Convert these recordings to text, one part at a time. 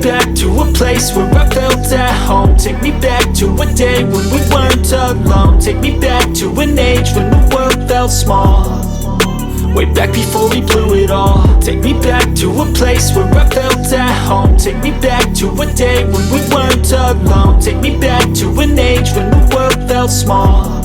back to a place where I felt at home. Take me back to a day when we weren't alone. Take me back to an age when the world felt small, way back before we blew it all. Take me back to a place where I felt at home. Take me back to a day when we weren't alone. Take me back to an age when the world felt small,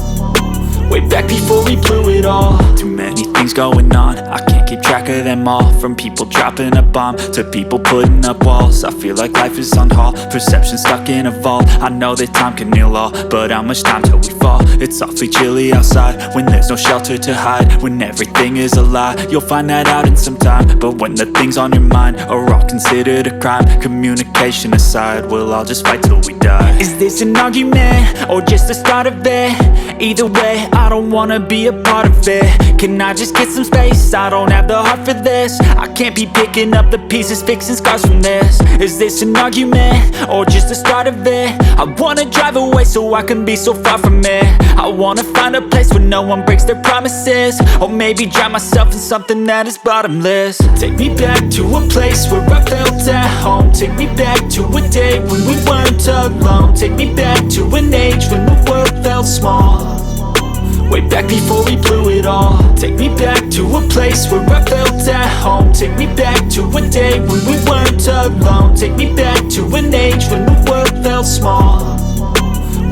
way back before we blew it all. Too many things going on, I can't keep track of them all. From people dropping a bomb to people putting up walls. I feel like life is on hold, perception stuck in a vault. I know that time can heal all, but how much time till we fall? It's awfully chilly outside when there's no shelter to hide. When everything is a lie, you'll find that out in some time. But when the things on your mind are all considered a crime, communication aside, we'll all just fight till we die. Is this an argument or just the start of it? Either way, I don't wanna be a part of it. Can I just get some space? I don't have the heart for this. I can't be picking up the pieces, fixing scars from this. Is this an argument or just the start of it? I wanna drive away so I can be so far from it. I wanna find a place where no one breaks their promises, or maybe drown myself in something that is bottomless. Take me back to a place where I felt at home. Take me back to a day when we weren't alone. Take me back to an age when the world felt small, way back before we blew it all. Take me back to a place where I felt at home. Take me back to a day when we weren't alone. Take me back to an age when the world felt small,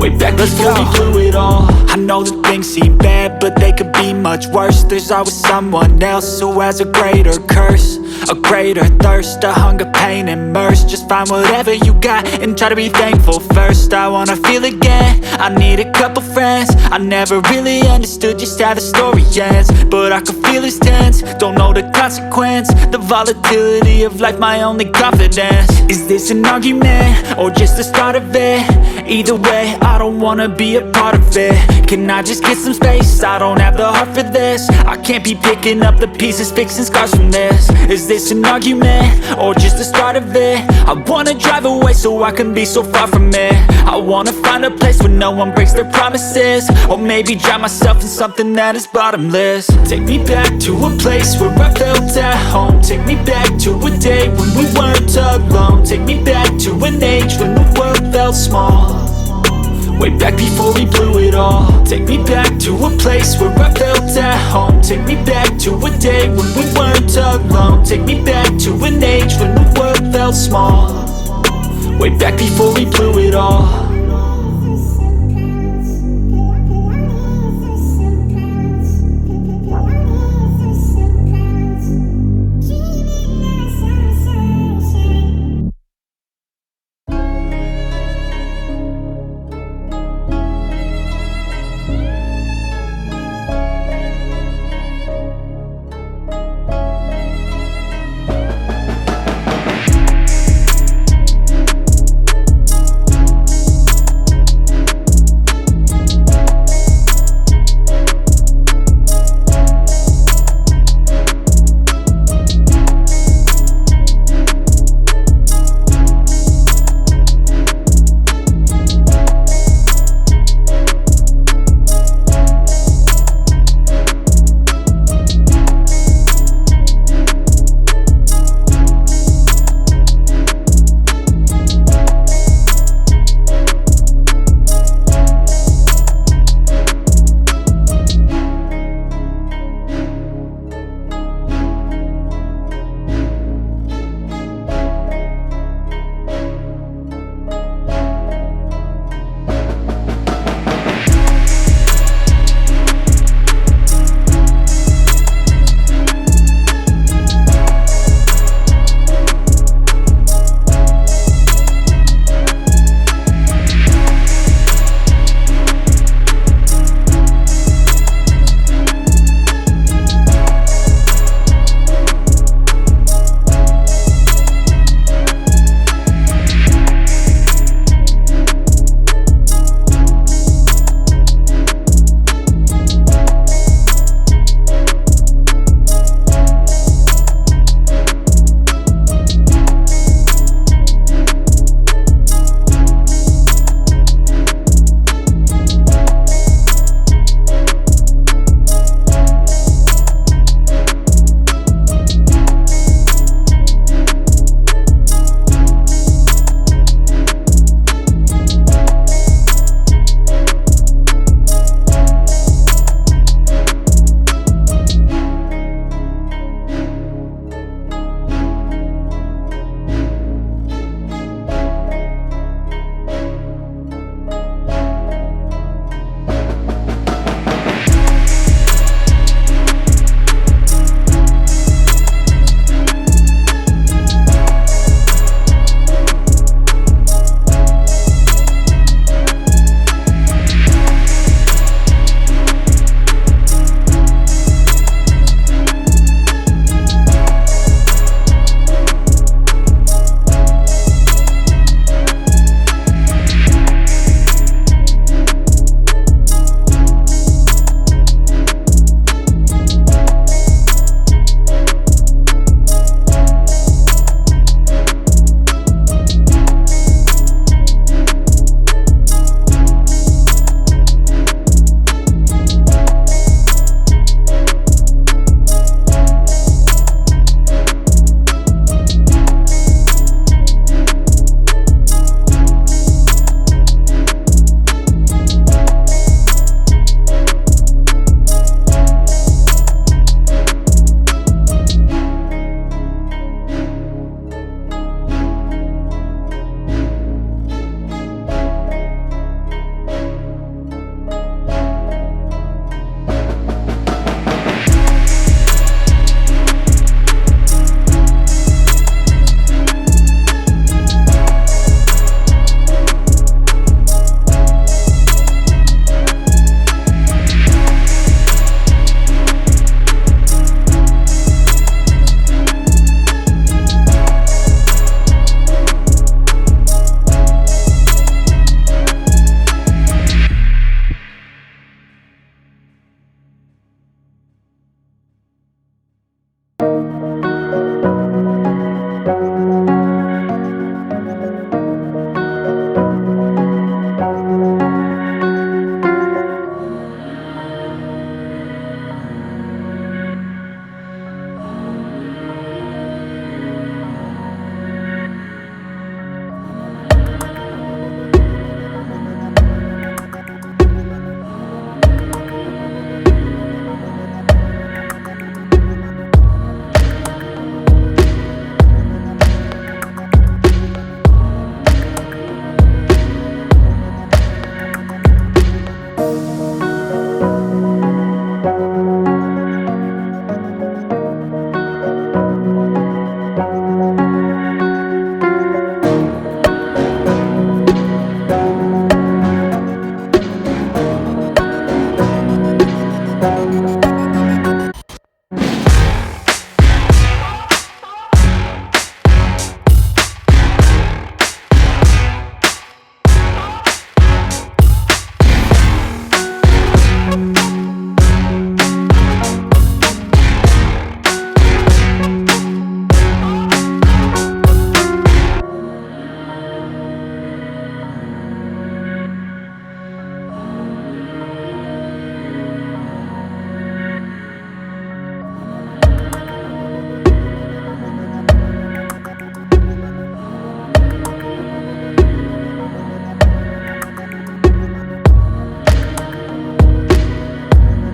way back before we blew it all. I know that things seem bad, but they could be much worse. There's always someone else who has a greater curse, a greater thirst, a hunger, pain, and mercy. Just find whatever you got and try to be thankful first. I wanna feel again, I need a couple friends. I never really understood just how the story ends, but I can feel it's tense, don't know the consequence. The volatility of life, my only confidence. Is this an argument or just the start of it? Either way, I don't wanna be a part of it. Can I just get some space? I don't have the heart for this. I can't be picking up the pieces, fixing scars from this. Is this an argument or just the start of it? I wanna drive away so I can be so far from it. I wanna find a place where no one breaks their promises, or maybe drown myself in something that is bottomless. Take me back to a place where I felt at home. Take me back to a day when we weren't alone. Take me back to an age when the world felt small, way back before we blew it all. Take me back to a place where I felt at home. Take me back to a day when we weren't alone. Take me back to an age when the world felt small, way back before we blew it all.